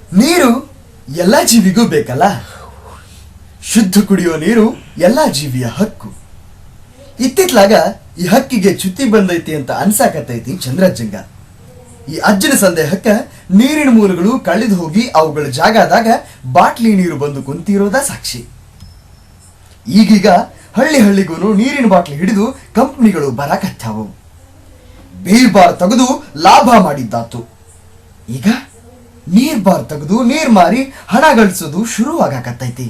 ನೀರು ಎಲ್ಲ ಜೀವಿಗೂ ಬೇಕಲ್ಲ. ಶುದ್ಧ ಕುಡಿಯೋ ನೀರು ಎಲ್ಲ ಜೀವಿಯ ಹಕ್ಕು. ಇತ್ತಿತ್ಲಾಗ ಈ ಹಕ್ಕಿಗೆ ಚ್ಯುತಿ ಬಂದೈತಿ ಅಂತ ಅನ್ಸಾಕತ್ತೈತಿ ಚಂದ್ರಜ್ಜಂಗ. ಈ ಅಜ್ಜನ ಸಂದೇಹಕ್ಕ ನೀರಿನ ಮೂಲಗಳು ಕಳೆದು ಹೋಗಿ ಅವುಗಳ ಜಾಗದಾಗ ಬಾಟ್ಲಿ ನೀರು ಬಂದು ಕುಂತಿರೋದ ಸಾಕ್ಷಿ. ಈಗೀಗ ಹಳ್ಳಿ ಹಳ್ಳಿಗೂ ನೀರಿನ ಬಾಟ್ಲಿ ಹಿಡಿದು ಕಂಪ್ನಿಗಳು ಬರಾಕತ್ತಾವು. ಬೀರ್ ಬಾರ್ ತೆಗೆದು ಲಾಭ ಮಾಡಿದ್ದಾತು. ಈಗ ನೀರ್ ಬಾರ್ ತೆಗೆದು ನೀರ್ ಮಾರಿ ಹಣ ಗಳಿಸೋದು ಶುರುವಾಗಕತ್ತೈತಿ.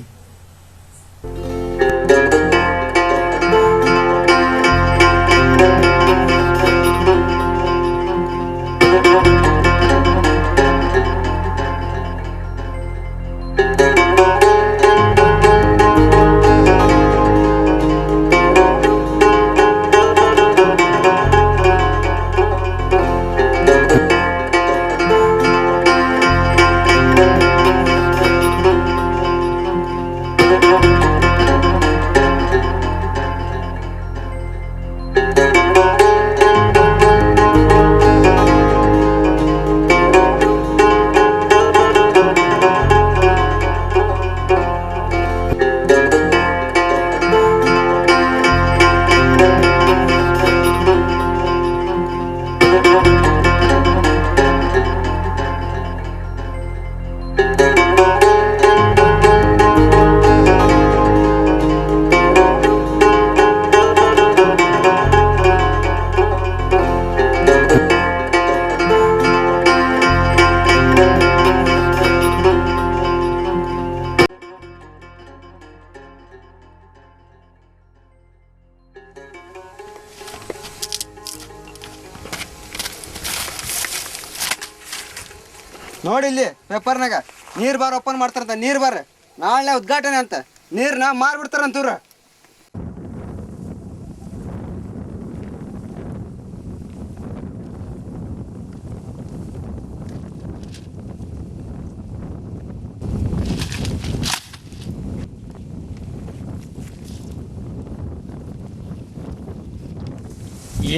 ನೋಡಿ ಇಲ್ಲಿ ಪೇಪರ್ನಾಗ ನೀರ್ ಬಾರ್ ಓಪನ್ ಮಾಡ್ತಾರಂತ. ನೀರ್ ಬಾರ್ ನಾಳೆ ಉದ್ಘಾಟನೆ ಅಂತ. ನೀರ್ನ ಮಾರ್ಬಿಡ್ತಾರಂತವ್ರ.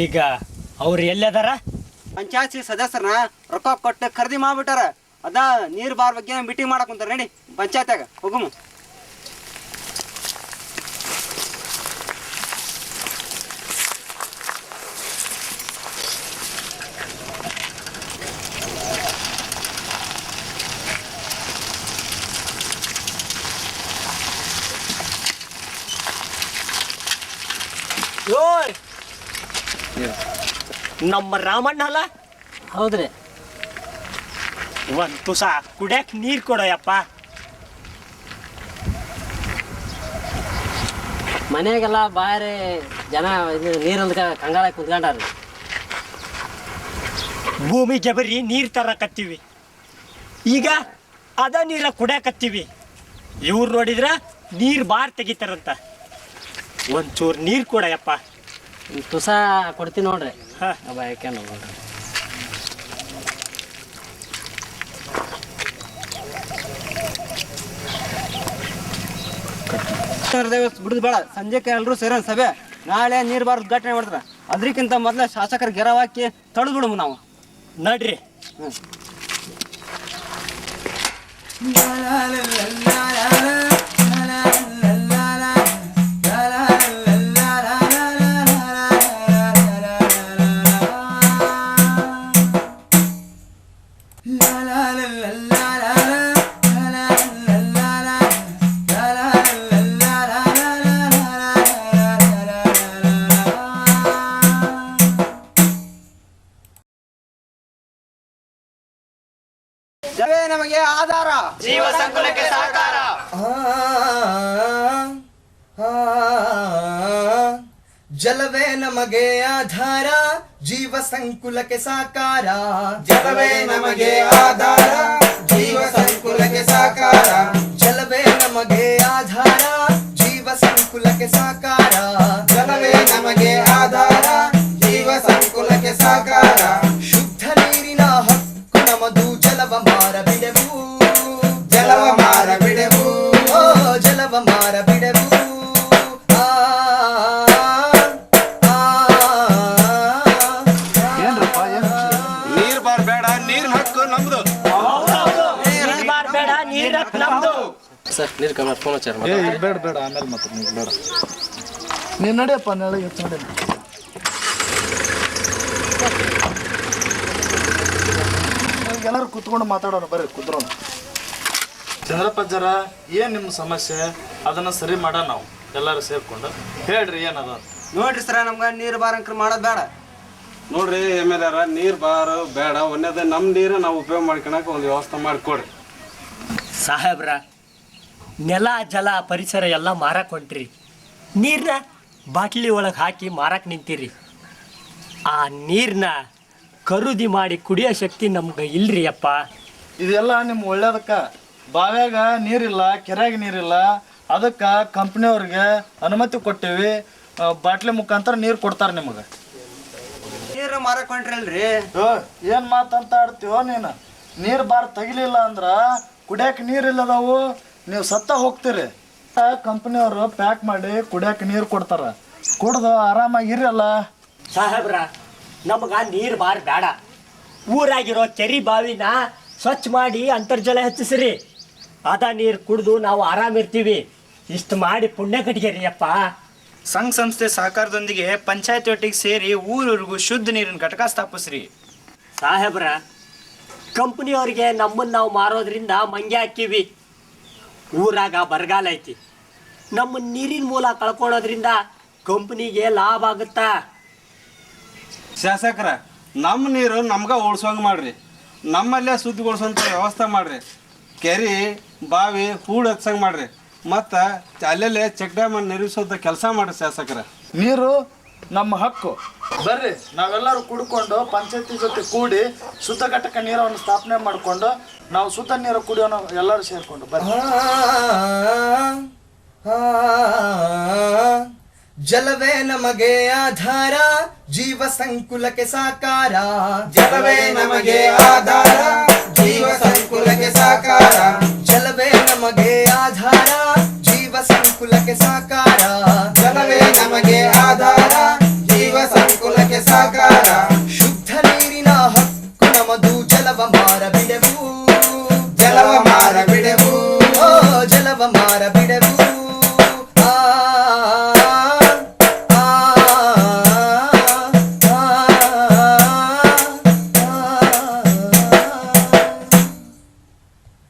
ಈಗ ಅವ್ರು ಎಲ್ಲದಾರ? ಪಂಚಾಯತಿ ಸದಸ್ಯರನ್ನ ರೊಕ್ಕ ಕೊಟ್ಟು ಖರೀದಿ ಮಾಡ್ಬಿಟ್ಟಾರ. ಅದ ನೀರ್ ಬಾರ್ ಬಗ್ಗೆ ಮೀಟಿಂಗ್ ಮಾಡಕ್ ಕುಂತಾರ. ನಡಿ ಪಂಚಾಯತ್ಯಾಗ ಹೋಗುಮ. ನಮ್ಮ ರಾಮಣ್ಣ ಅಲ್ಲ? ಹೌದ್ರಿ. ಒಂದ್ ತುಸ ಕುಡಿಯಕ್ ನೀರ್ ಕೊಡೋಯಪ್ಪ. ಮನೆಗೆಲ್ಲ ಬಾರಿ ಜನ ನೀರಲ್ದ ಕಂಗಾಳ ಕುಂತ್ಕೊಂಡಾರ. ಭೂಮಿಗೆ ಬರೀ ನೀರ್ ತರಕತ್ತೀವಿ, ಈಗ ಅದ ನೀರ ಕುಡಿಯಕತ್ತೀವಿ. ಇವ್ರು ನೋಡಿದ್ರ ನೀರ್ ಬಾರ್ ತೆಗಿತಾರಂತ. ಒಂಚೂರು ನೀರ್ ಕೊಡಯಪ್ಪ. ತುಸ ಕೊಡ್ತೀನಿ ನೋಡ್ರಿ. ಯಾಕೆ ನೋಡ್ರಿ ಬಿಡುದು ಬೇಡ. ಸಂಜೆಕ್ಕೆ ಎಲ್ಲರೂ ಸೇರೋಣ ಸಭೆ. ನಾಳೆ ನೀರ್ ಬಾರ್ ಉದ್ಘಾಟನೆ ಮಾಡ್ತಾರ. ಅದ್ರಕ್ಕಿಂತ ಮೊದಲ ಶಾಸಕರ ಗೆರವ್ ಹಾಕಿ ತಡೆದು ಬಿಡಮು ನಾವು. ನಡ್ರಿ. ಜಲವೇ ನಮಗೆ ಆಧಾರ, ಜೀವ ಸಂಕುಲಕ್ಕೆ ಸಹಕಾರ. ಜಲವೇ ನಮಗೆ ಆಧಾರ, ಜೀವ ಸಂಕುಲಕ್ಕೆ ಸಾಕಾರ. ಜಲವೇ ನಮಗೆ ಆಧಾರ, ಜೀವ ಸಂಕುಲಕ್ಕೆ ಸಾಕಾರ. ಜಲವೇ ನಮಗೆ ಆಧಾರ, ಜೀವ ಸಂಕುಲಕ್ಕೆ ಸಾಕಾರ. ಜಲವೇ ನಮಗೆ ಆಧಾರ, ಜೀವ ಸಂಕುಲಕ್ಕೆ ಸಾಕಾರ. ಶುದ್ಧ ನೀರಿನ ಹಕ್ಕು ನಮದು, ಜಲವ ಮಾರ ಬಿಡೆವು, ಜಲವ ಮಾರ ಬಿಡೆವು, ಜಲವ ಮಾರ ಬಿಡೆವು. ನೀರ್ ಬಾರ್ ಬೇಡ, ನೀರ್ ಹಕ್ಕು ನಮ್ದು. ನೀರ್ ಹಕ್ಕು ನಮ್ದು. ಸರ್ ನೀರು ಕಮ್ಮಿ ಫೋನ್ ಹಚ್ಚಾರ ಬೇಡ ಬೇಡ ಆಮೇಲೆ ಮಾತ್ರ ನೀವು ಬೇಡ ನೀನು ನಡಿಯಪ್ಪ ನಾಳೆ ಹೆಚ್ಚು ನಡಿ ಎಲ್ಲರೂ ಕುತ್ಕೊಂಡು ಮಾತಾಡೋಣ ಬರ್ರಿ ಕುತ್ರೋಣ ಚಂದ್ರಪ್ಪ ಜರ ಏನು ನಿಮ್ಮ ಸಮಸ್ಯೆ ಅದನ್ನು ಸರಿ ಮಾಡೋಣ ನಾವು ಎಲ್ಲರೂ ಸೇರ್ಕೊಂಡು ಹೇಳ್ರಿ ಏನದ ನೋಡ್ರಿ ಸರ ನಮ್ಗೆ ನೀರು ಬಾರಂಕ್ರ ಮಾಡೋದು ಬೇಡ. ನೋಡ್ರಿ ಎಮ್ಮೆಲ್ಯಾರ ನೀರು ಬಾರು ಬೇಡ ಒಂದೇದ ನಮ್ಮ ನೀರು ನಾವು ಉಪಯೋಗ ಮಾಡ್ಕೊಳಕ್ಕೆ ಒಂದು ವ್ಯವಸ್ಥೆ ಮಾಡಿಕೊಡ್ರಿ. ಸಾಹೇಬ್ರ ನೆಲ ಜಲ ಪರಿಸರ ಎಲ್ಲ ಮಾರಕ್ಕೆ ಹೊಂಟ್ರಿ, ನೀರನ್ನ ಬಾಟ್ಲಿ ಒಳಗೆ ಹಾಕಿ ಮಾರಕ್ಕೆ ನಿಂತೀರಿ. ಆ ನೀರನ್ನ ಖರೀದಿ ಮಾಡಿ ಕುಡಿಯೋ ಶಕ್ತಿ ನಮ್ಗೆ ಇಲ್ರಿ ಅಪ್ಪ. ಇದೆಲ್ಲ ನಿಮ್ಮ ಒಳ್ಳೇದಕ್ಕ ಬಾವ್ಯಾಗ ನೀರಿಲ್ಲ ಕೆರೆಯಾಗ ನೀರಿಲ್ಲ ಅದಕ್ಕೆ ಕಂಪ್ನಿಯವ್ರಿಗೆ ಅನುಮತಿ ಕೊಟ್ಟೇವಿ ಬಾಟ್ಲಿ ಮುಖಾಂತರ ನೀರು ಕೊಡ್ತಾರೆ ನಿಮಗೆ. ನೀರು ಮಾರಕ್ ಹೊಂಟ್ರಲ್ರಿ. ಏನು ಮಾತಂತ ಆಡ್ತೀವೋ ನೀನು ನೀರು ಬಾರ್ ತೆಗಿಲಿಲ್ಲ ಅಂದ್ರೆ ಕುಡಿಯಕ್ಕೆ ನೀರಿಲ್ಲದವು ನೀವು ಸತ್ತ ಹೋಗ್ತೀರಿ. ಕಂಪ್ನಿಯವರು ಪ್ಯಾಕ್ ಮಾಡಿ ಕುಡಿಯಕ್ಕೆ ನೀರು ಕೊಡ್ತಾರ ಕುಡ್ದು ಆರಾಮಾಗಿ ಇರಲ್ಲ. ಸಾಹೇಬ್ರ ನಮ್ಗೆ ನೀರು ಬಾರ್ ಬೇಡ, ಊರಾಗಿರೋ ಕೆರಿ ಬಾವಿನ ಸ್ವಚ್ಛ ಮಾಡಿ ಅಂತರ್ಜಲ ಹೆಚ್ಚಿಸ್ರಿ, ಅದ ನೀರು ಕುಡ್ದು ನಾವು ಆರಾಮಿರ್ತೀವಿ. ಇಷ್ಟು ಮಾಡಿ ಪುಣ್ಯ ಕಟ್ಗೆರಿ ಅಪ್ಪ. ಸಂಘ ಸಂಸ್ಥೆ ಸಹಕಾರದೊಂದಿಗೆ ಪಂಚಾಯತ್ ಒಟ್ಟಿಗೆ ಸೇರಿ ಊರೂರಿಗೂ ಶುದ್ಧ ನೀರಿನ ಘಟಕ ಸ್ಥಾಪಿಸ್ರಿ. ಸಾಹೇಬ್ರ ಕಂಪ್ನಿಯವ್ರಿಗೆ ನಮ್ಮನ್ನು ನಾವು ಮಾರೋದ್ರಿಂದ ಮಂಗೆ ಹಾಕಿವಿ. ಊರಾಗ ಬರಗಾಲ ಐತಿ, ನಮ್ಮ ನೀರಿನ ಮೂಲ ಕಳ್ಕೊಳೋದ್ರಿಂದ ಕಂಪ್ನಿಗೆ ಲಾಭ ಆಗುತ್ತಾ? ಶಾಸಕರ ನಮ್ಮ ನೀರು ನಮ್ಗೆ ಉಳ್ಸೋಂಗೆ ಮಾಡ್ರಿ, ನಮ್ಮಲ್ಲೇ ಶುದ್ಧಿಗೊಳಿಸೋಂಥ ವ್ಯವಸ್ಥೆ ಮಾಡ್ರಿ, ಕೆರೆ ಬಾವಿ ಹೂಡು ಹಚ್ಚಂಗೆ ಮಾಡ್ರಿ, ಮತ್ತು ಅಲ್ಲೆಲ್ಲೇ ಚೆಕ್ ಡ್ಯಾಮನ್ನು ನಿರ್ಮಿಸೋಂಥ ಕೆಲಸ ಮಾಡ್ರಿ ಶಾಸಕರ. ನೀರು ನಮ್ಮ ಹಕ್ಕು. ಬರ್ರಿ ನಾವೆಲ್ಲರೂ ಕುಡ್ಕೊಂಡು ಪಂಚಾಯತಿ ಜೊತೆ ಕೂಡಿ ಶುದ್ಧ ಘಟಕ ನೀರನ್ನು ಸ್ಥಾಪನೆ ಮಾಡಿಕೊಂಡು ನಾವು ಶುದ್ಧ ನೀರು ಕುಡಿಯೋಣ ಎಲ್ಲರೂ ಸೇರ್ಕೊಂಡು ಬರ್ರಿ. ಜಲವೇ ನಮಗೆ ಆಧಾರ ಜೀವ ಸಂಕುಲಕ್ಕೆ ಸಾಕಾರ. ಜಲವೇ ನಮಗೆ ಆಧಾರ ಜೀವ ಸಂಕುಲಕ್ಕೆ ಸಾಕಾರ. ಜಲವೇ ನಮಗೆ ಆಧಾರ ಜೀವ ಸಂಕುಲಕ್ಕೆ ಸಾಕಾರ.